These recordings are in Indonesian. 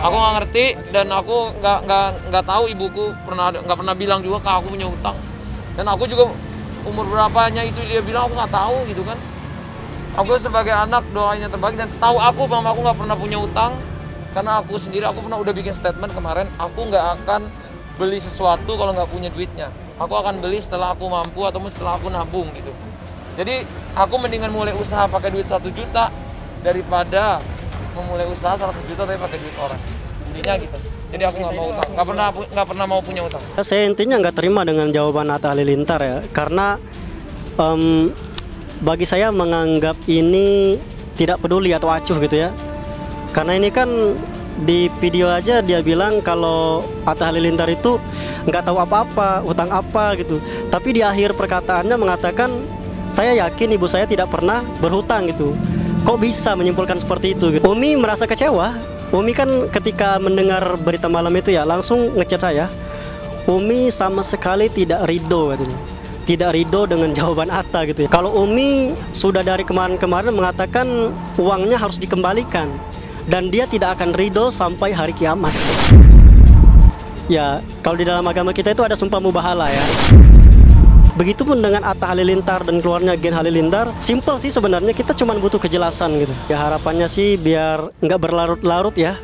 Aku nggak ngerti dan aku nggak tahu ibuku nggak pernah bilang juga ke aku punya utang. Dan aku juga umur berapanya itu dia bilang aku nggak tahu gitu kan. Aku sebagai anak doanya terbaik dan setahu aku mama aku nggak pernah punya utang karena aku sendiri aku udah bikin statement kemarin aku nggak akan beli sesuatu kalau nggak punya duitnya. Aku akan beli setelah aku mampu ataupun setelah aku nabung gitu. Jadi aku mendingan mulai usaha pakai duit 1 juta daripada memulai usaha 100 juta tapi pakai duit orang. Intinya gitu. Jadi aku nggak mau utang, nggak pernah mau punya utang. Saya intinya nggak terima dengan jawaban Atta Halilintar ya, karena bagi saya menganggap ini tidak peduli atau acuh gitu ya. Karena ini kan di video aja dia bilang kalau Atta Halilintar itu nggak tahu apa-apa, utang apa gitu. Tapi di akhir perkataannya mengatakan saya yakin ibu saya tidak pernah berhutang gitu. Kok bisa menyimpulkan seperti itu? Umi merasa kecewa. Umi kan ketika mendengar berita malam itu ya langsung ngechat saya. Umi sama sekali tidak ridho katanya. Tidak ridho dengan jawaban Atta gitu ya. Kalau Umi sudah dari kemarin-kemarin mengatakan uangnya harus dikembalikan dan dia tidak akan ridho sampai hari kiamat. Ya, kalau di dalam agama kita itu ada sumpah mubahalah ya. Begitupun dengan Atta Halilintar dan keluarnya Gen Halilintar, simple sih sebenarnya, kita cuma butuh kejelasan gitu. Ya harapannya sih biar nggak berlarut-larut ya,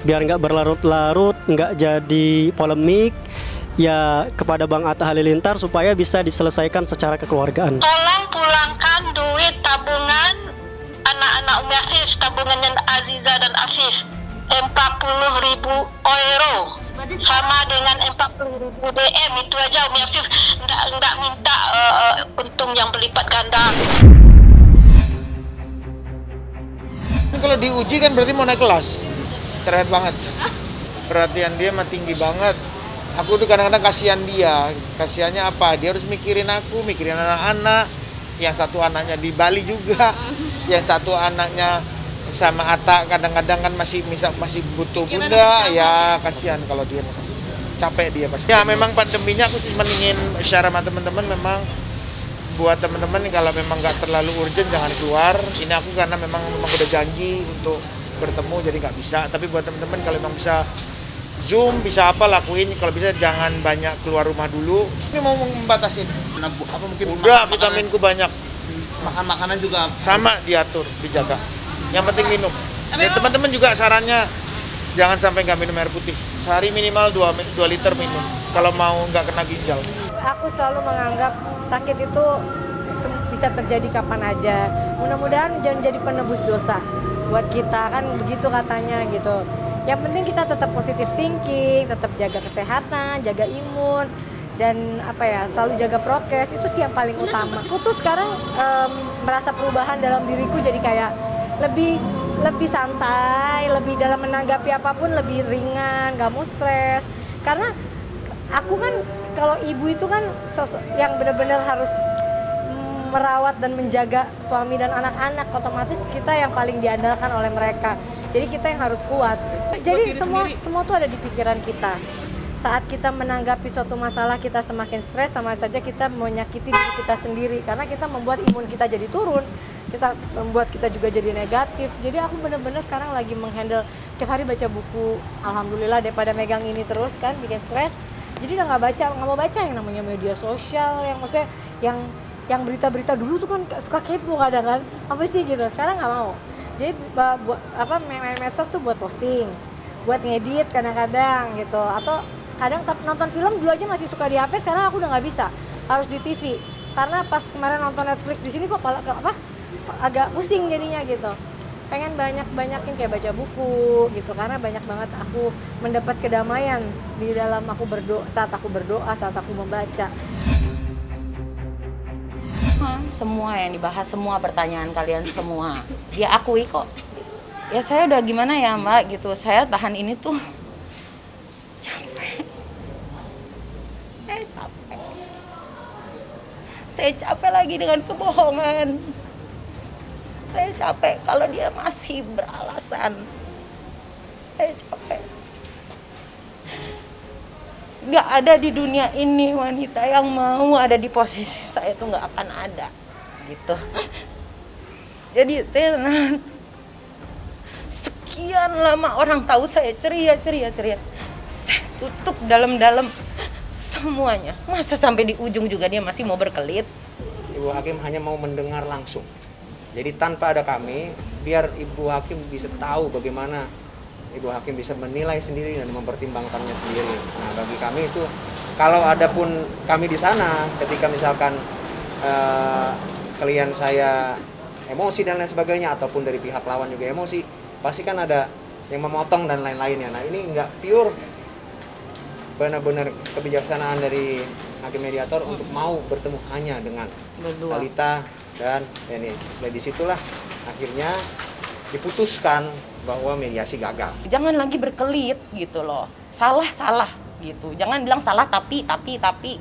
biar nggak berlarut-larut, nggak jadi polemik. Ya kepada Bang Atta Halilintar supaya bisa diselesaikan secara kekeluargaan. Tolong pulangkan duit tabungan anak-anak Umi Afif, tabungannya Aziza dan Afif, 40.000 euro. Sama dengan 40.000 DM itu aja Umi Afif nggak minta untung yang berlipat ganda. Kalau diuji kan berarti mau naik kelas, cerewet banget. Perhatian dia mah tinggi banget. Aku tuh kadang-kadang kasihan dia. Kasihannya apa? Dia harus mikirin aku, mikirin anak-anak. Yang satu anaknya di Bali juga, yang satu anaknya sama Atta kadang-kadang kan masih butuh bunda. Ya kasihan kalau dia capek dia pasti. Ya memang pandeminya aku sih ingin share sama teman-teman, memang buat teman-teman kalau memang nggak terlalu urgent jangan keluar. Ini aku karena memang udah janji untuk bertemu jadi nggak bisa. Tapi buat teman-teman kalau memang bisa Zoom, bisa apa lakuin. Kalau bisa jangan banyak keluar rumah dulu. Ini mau membatasin. Apa mungkin udah vitaminku banyak. Makan makanan juga sama diatur, dijaga. Yang penting minum. Ya, teman-teman juga sarannya jangan sampai nggak minum air putih. Sehari minimal 2 liter minum. Kalau mau nggak kena ginjal. Aku selalu menganggap sakit itu bisa terjadi kapan aja. Mudah-mudahan jangan jadi penebus dosa buat kita, kan begitu katanya gitu. Yang penting kita tetap positive thinking, tetap jaga kesehatan, jaga imun, dan selalu jaga prokes. Itu sih yang paling utama. Aku tuh sekarang merasa perubahan dalam diriku, jadi kayak lebih santai, lebih dalam menanggapi apapun lebih ringan, gak mau stres. Karena aku kan kalau ibu itu kan sosok yang benar-benar harus merawat dan menjaga suami dan anak-anak, otomatis kita yang paling diandalkan oleh mereka. Jadi kita yang harus kuat. Jadi semua tuh ada di pikiran kita. Saat kita menanggapi suatu masalah kita semakin stres, sama saja kita menyakiti diri kita sendiri karena kita membuat imun kita jadi turun. Kita membuat kita juga jadi negatif. Jadi aku benar-benar sekarang lagi menghandle tiap hari baca buku. Alhamdulillah daripada megang ini terus kan bikin stres. Jadi udah nggak mau baca yang namanya media sosial, yang maksudnya yang berita-berita dulu tuh kan suka kepo kadang kan. Apa sih gitu. Sekarang nggak mau. Jadi buat medsos tuh buat posting, buat ngedit kadang-kadang gitu, atau kadang nonton film dulu aja masih suka di HP, sekarang aku udah nggak bisa, harus di TV. Karena pas kemarin nonton Netflix di sini kok agak pusing jadinya gitu. Pengen banyakin kayak baca buku gitu, karena banyak banget aku mendapat kedamaian di dalam saat aku berdoa, saat aku membaca. Semua yang dibahas, semua pertanyaan kalian semua dia akui kok. Ya saya udah gimana ya Mbak gitu, saya tahan ini tuh capek. Saya capek lagi dengan kebohongan. Saya capek kalau dia masih beralasan. Saya capek. Gak ada di dunia ini wanita yang mau ada di posisi saya tuh gak akan ada gitu. Jadi saya sekian lama orang tahu saya ceria. Saya tutup dalam-dalam semuanya. Masa sampai di ujung juga dia masih mau berkelit? Ibu Hakim hanya mau mendengar langsung. Jadi tanpa ada kami, biar Ibu Hakim bisa tahu bagaimana Ibu Hakim bisa menilai sendiri dan mempertimbangkannya sendiri. Nah, bagi kami itu, kalau ada pun kami di sana, ketika misalkan klien saya emosi dan lain sebagainya, ataupun dari pihak lawan juga emosi, pasti kan ada yang memotong dan lain-lainnya. Nah, ini nggak pure, benar-benar kebijaksanaan dari hakim mediator untuk mau bertemu hanya dengan Berdua. Talita dan Denis. Dan disitulah akhirnya diputuskan bahwa mediasi gagal. Jangan lagi berkelit gitu loh. Salah gitu. Jangan bilang salah tapi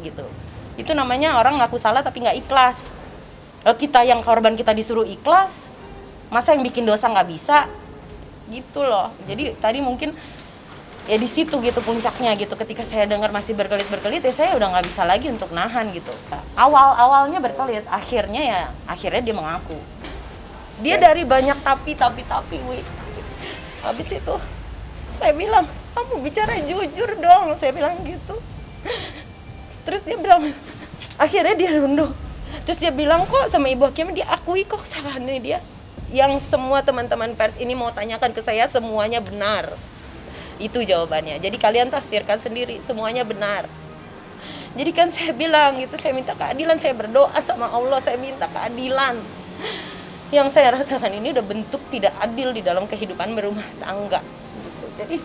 gitu. Itu namanya orang ngaku salah tapi nggak ikhlas. Kalau kita yang korban kita disuruh ikhlas, masa yang bikin dosa nggak bisa? Gitu loh. Jadi tadi mungkin ya di situ gitu puncaknya gitu. Ketika saya dengar masih berkelit ya saya udah nggak bisa lagi untuk nahan gitu. Awalnya berkelit, akhirnya dia mengaku. Dia dari banyak tapi, Wi. Habis itu saya bilang, kamu bicara jujur dong, saya bilang gitu. Terus dia bilang, akhirnya dia runduh. Terus dia bilang kok sama Ibu Hakim, dia akui kok kesalahannya dia. Yang semua teman-teman pers ini mau tanyakan ke saya semuanya benar. Itu jawabannya. Jadi kalian tafsirkan sendiri, semuanya benar. Jadi kan saya bilang gitu, saya minta keadilan, saya berdoa sama Allah, saya minta keadilan. Yang saya rasakan ini udah bentuk tidak adil di dalam kehidupan berumah tangga. Gitu. Jadi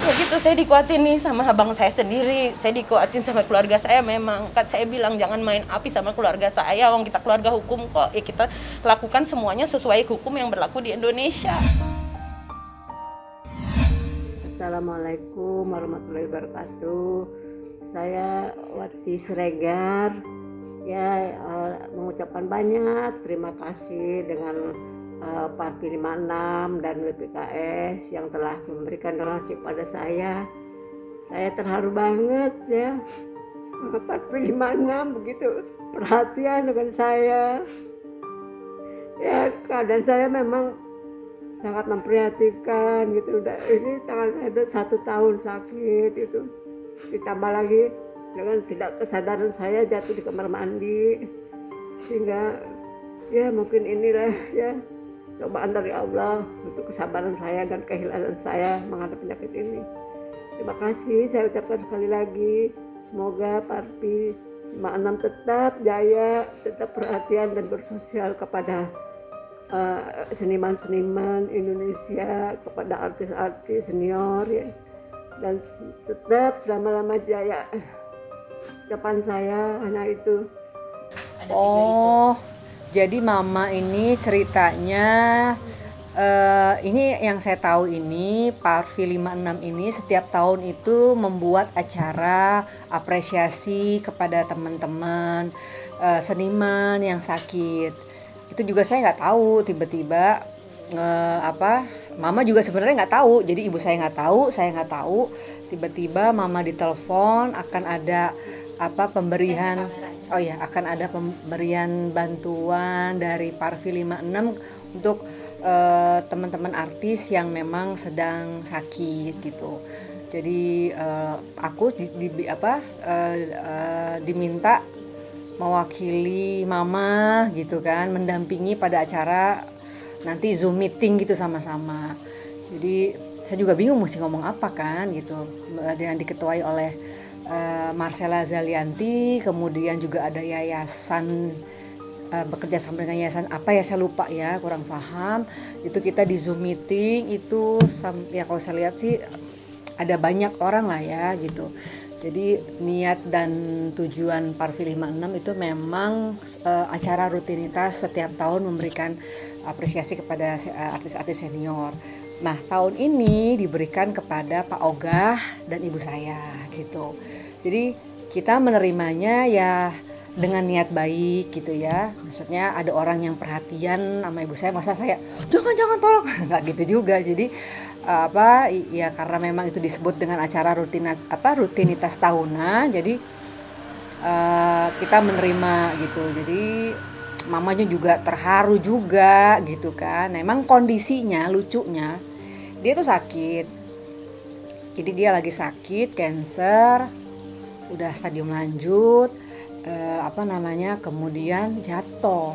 ya gitu, saya dikuatin nih sama abang saya sendiri, saya dikuatin sama keluarga saya memang. Kan saya bilang jangan main api sama keluarga saya, wong kita keluarga hukum kok. Ya kita lakukan semuanya sesuai hukum yang berlaku di Indonesia. Assalamualaikum warahmatullahi wabarakatuh. Saya Wati Siregar. Ya, mengucapkan banyak terima kasih dengan Parvi 56 dan WPKS yang telah memberikan donasi pada saya. Saya terharu banget ya. Parvi 56 begitu perhatian dengan saya. Ya, keadaan saya memang sangat memprihatinkan gitu. Ini tangan saya udah 1 tahun sakit itu. Ditambah lagi dengan tidak kesadaran saya jatuh di kamar mandi, sehingga ya mungkin inilah ya cobaan dari Allah untuk kesabaran saya dan kehilangan saya menghadapi penyakit ini. Terima kasih saya ucapkan sekali lagi, semoga Parvi 56 tetap jaya, tetap perhatian dan bersosial kepada seniman-seniman Indonesia, kepada artis-artis senior ya, dan tetap selama-lama jaya. Ucapan saya hanya itu. Oh, jadi mama ini ceritanya ini yang saya tahu ini Parvi 56 ini setiap tahun itu membuat acara apresiasi kepada teman-teman seniman yang sakit. Itu juga saya nggak tahu, tiba-tiba mama juga sebenarnya nggak tahu, jadi ibu saya nggak tahu, saya nggak tahu. Tiba-tiba mama ditelepon akan ada pemberian, akan ada pemberian bantuan dari Parvi 56 untuk teman-teman artis yang memang sedang sakit gitu. Jadi aku diminta mewakili mama gitu kan, mendampingi pada acara nanti Zoom meeting gitu sama-sama. Jadi saya juga bingung mesti ngomong apa kan gitu. Yang diketuai oleh Marcella Zalianti, kemudian juga ada yayasan bekerja sama dengan yayasan apa ya saya lupa ya, kurang paham. Itu kita di Zoom meeting itu ya kalau saya lihat sih ada banyak orang lah ya gitu. Jadi niat dan tujuan Parvi 56 itu memang acara rutinitas setiap tahun memberikan apresiasi kepada artis-artis senior. Nah, tahun ini diberikan kepada Pak Ogah dan ibu saya gitu. Jadi kita menerimanya ya dengan niat baik gitu ya. Maksudnya ada orang yang perhatian sama ibu saya, masa saya jangan tolong, nggak gitu juga. Jadi ya karena memang itu disebut dengan acara rutinitas tahunan, jadi kita menerima gitu. Jadi mamanya juga terharu juga gitu kan. Memang kondisinya lucunya dia tuh sakit. Jadi dia lagi sakit, cancer, udah stadium lanjut, kemudian jatuh.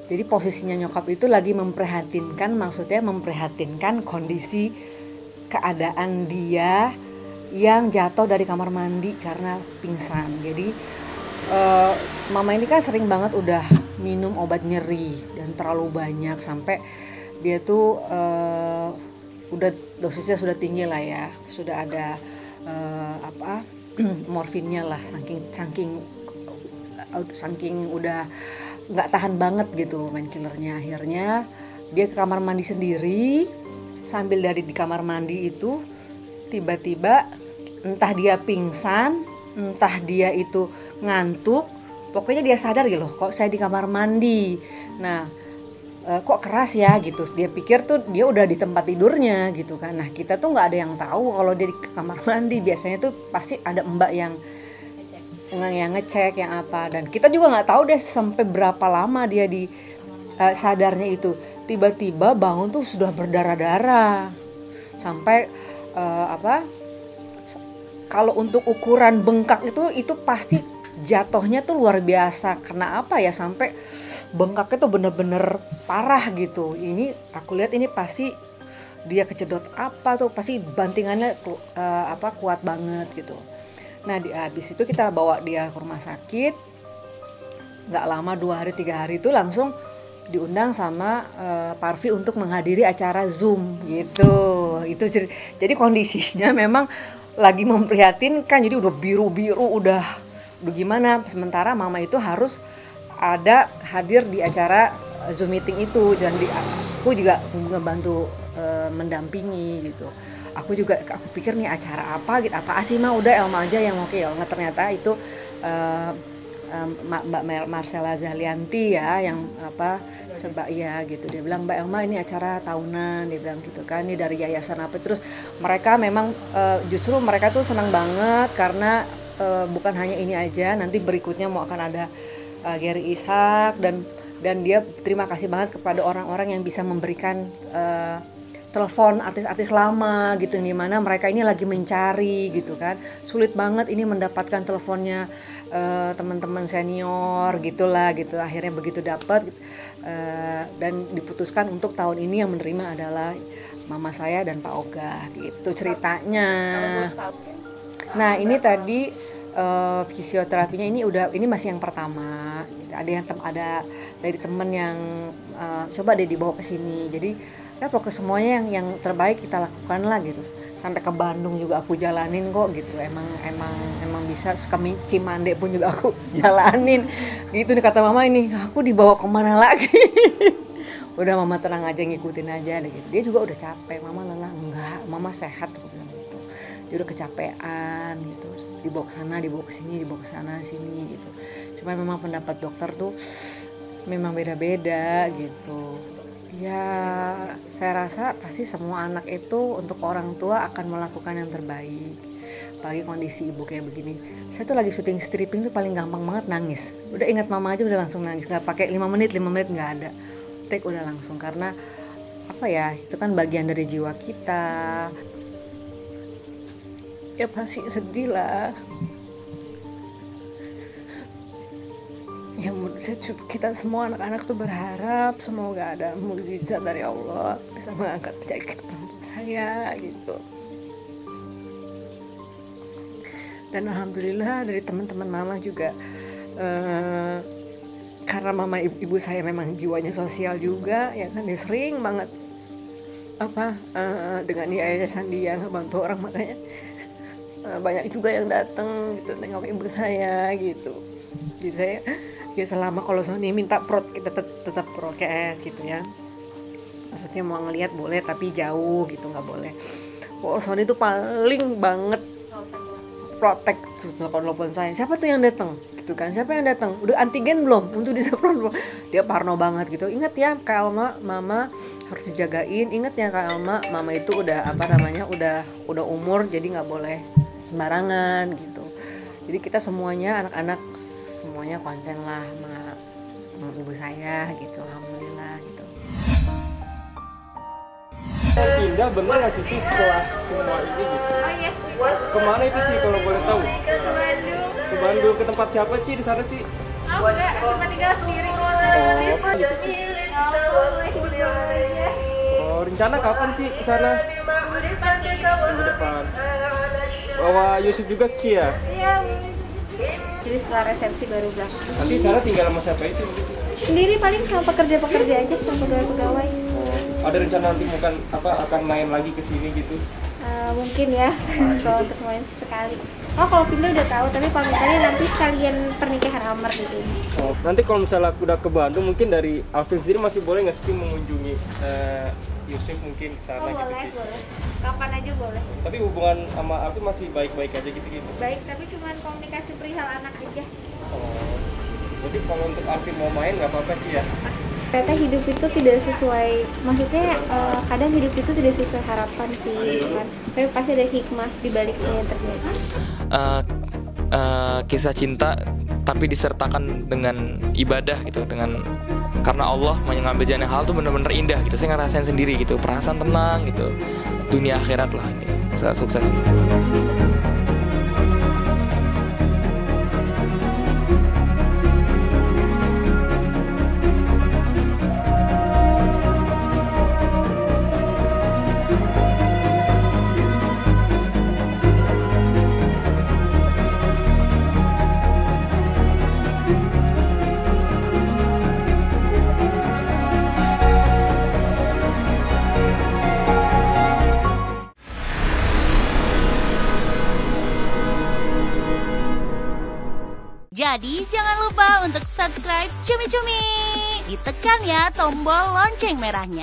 Jadi posisinya nyokap itu lagi memprihatinkan kondisi keadaan dia yang jatuh dari kamar mandi karena pingsan. Jadi mama ini kan sering banget udah minum obat nyeri dan terlalu banyak sampai dia tuh udah dosisnya sudah tinggi lah ya, sudah ada morfinnya lah, saking udah nggak tahan banget gitu painkillernya. Akhirnya dia ke kamar mandi sendiri, sambil dari di kamar mandi itu tiba-tiba entah dia pingsan, entah dia itu ngantuk, pokoknya dia sadar gitu loh, kok saya di kamar mandi. Nah kok keras ya gitu, dia pikir tuh dia udah di tempat tidurnya gitu kan. Nah kita tuh nggak ada yang tahu kalau dia di kamar mandi, biasanya tuh pasti ada mbak yang ngecek yang apa, dan kita juga nggak tahu deh sampai berapa lama dia di sadarnya itu. Tiba-tiba bangun tuh sudah berdarah-darah sampai kalau untuk ukuran bengkak itu pasti jatuhnya tuh luar biasa. Karena apa ya, sampai bengkaknya tuh bener-bener parah gitu. Ini aku lihat ini pasti dia kejedot apa tuh, pasti bantingannya kuat banget gitu. Nah habis itu kita bawa dia ke rumah sakit. Nggak lama 2 hari 3 hari itu langsung diundang sama Parvi untuk menghadiri acara Zoom gitu. Itu jadi kondisinya memang lagi memprihatinkan. Jadi udah biru-biru, udah gimana. Sementara mama itu harus hadir di acara Zoom meeting itu, dan aku juga ngebantu mendampingi gitu. Aku pikir nih acara apa gitu, apa sih mah, udah Elma aja yang oke. Ternyata itu Mbak Marcella Zalianti ya yang sebaya gitu. Dia bilang, Mbak Elma ini acara tahunan, dia bilang gitu kan, ini dari yayasan apa. Terus mereka memang justru mereka tuh senang banget karena bukan hanya ini aja, nanti berikutnya mau akan ada Gary Ishak, dan dia terima kasih banget kepada orang-orang yang bisa memberikan telepon artis-artis lama gitu, di mana mereka ini lagi mencari gitu kan, sulit banget ini mendapatkan teleponnya teman-teman senior gitulah gitu. Akhirnya begitu dapat dan diputuskan untuk tahun ini yang menerima adalah mama saya dan Pak Oga gitu ceritanya. Nah ini tadi fisioterapinya ini masih yang pertama. Ada dari temen yang coba deh dibawa ke sini. Jadi ya pokoknya semuanya yang terbaik kita lakukan lah gitu. Sampai ke Bandung juga aku jalanin kok gitu. Emang bisa, ke Cimande pun juga aku jalanin. Gitu nih kata mama, ini aku dibawa kemana lagi? Udah mama tenang aja, ngikutin aja deh gitu. Dia juga udah capek, mama lelah. Enggak, mama sehat, aku bilang gitu. Dia udah kecapean gitu. Dibawa ke sana, dibawa ke sini, dibawa ke sana, sini gitu. Cuma memang pendapat dokter tuh memang beda-beda gitu. Ya saya rasa pasti semua anak itu untuk orang tua akan melakukan yang terbaik. Apalagi kondisi ibu kayak begini. Saya tuh lagi syuting stripping tuh paling gampang banget nangis. Udah ingat mama aja udah langsung nangis. Gak pakai 5 menit gak ada. Take udah langsung, karena apa ya, itu kan bagian dari jiwa kita. Ya pasti sedih lah. Ya kita semua anak-anak tuh berharap semoga ada mukjizat dari Allah bisa mengangkat penyakit orang tua saya gitu. Dan alhamdulillah dari teman-teman mama juga, karena mama ibu saya memang jiwanya sosial juga ya kan, dia sering banget dengan yayasan dia ngebantu orang, makanya banyak juga yang datang gitu nengok ibu saya gitu. Jadi saya ya selama kalau Sony minta kita tetap prokes gitu ya, maksudnya mau ngelihat boleh tapi jauh gitu, nggak boleh. Sony itu paling banget protek, telepon saya, siapa tuh yang datang gitu kan, siapa yang datang, udah antigen belum untuk disemprot belum. Dia parno banget gitu. Ingat ya Kak Alma, mama harus dijagain. Ingat ya Kak Alma, mama itu udah udah umur, jadi nggak boleh sembarangan gitu. Jadi kita semuanya anak-anak semuanya konsen lah sama ibu saya gitu, alhamdulillah gitu. pindah bener nggak sih Ci setelah semua ini gitu? Oh iya. Kemana itu Ci kalau boleh tahu? Ke Bandung. Ke Bandung, ke tempat siapa Ci di sana Ci? Oh enggak, cuma tinggal sendiri. Gitu Ci. Oh, rencana kapan Ci ke sana? Minggu depan. Bawa Yusuf juga Ci ya? Iya. Jadi setelah resepsi baru berangkat. Nanti sana tinggal sama siapa itu? Sendiri paling sama pekerja-pekerja aja, sama pegawai-pegawai. Ada rencana nanti akan main lagi ke sini gitu? Mungkin ya, kalau untuk main sekali. Oh kalau pindah udah tahu, tapi kalau misalnya nanti sekalian pernikahan Amar gitu. Oh, nanti kalau misalnya aku udah ke Bandung, mungkin dari Alvin sendiri masih boleh nggak sih mengunjungi Yusuf mungkin ke sana gitu? Boleh. Kapan aja boleh. Tapi hubungan sama Alvin masih baik-baik aja gitu? Baik, tapi cuma komunikasi perihal anak aja. Oh, jadi kalau untuk Alvin mau main nggak apa-apa sih ya? Ternyata hidup itu tidak sesuai, maksudnya kadang hidup itu tidak sesuai harapan sih, gitu kan. Tapi pasti ada hikmah di baliknya yang terjadi. Kisah cinta tapi disertakan dengan ibadah gitu, karena Allah mengambil jalan hal tuh bener-bener indah gitu. Saya ngerasain sendiri gitu, perasaan tenang gitu, dunia akhirat lah ini. Saya sukses. Jadi jangan lupa untuk subscribe Cumi Cumi. Ditekan ya tombol lonceng merahnya.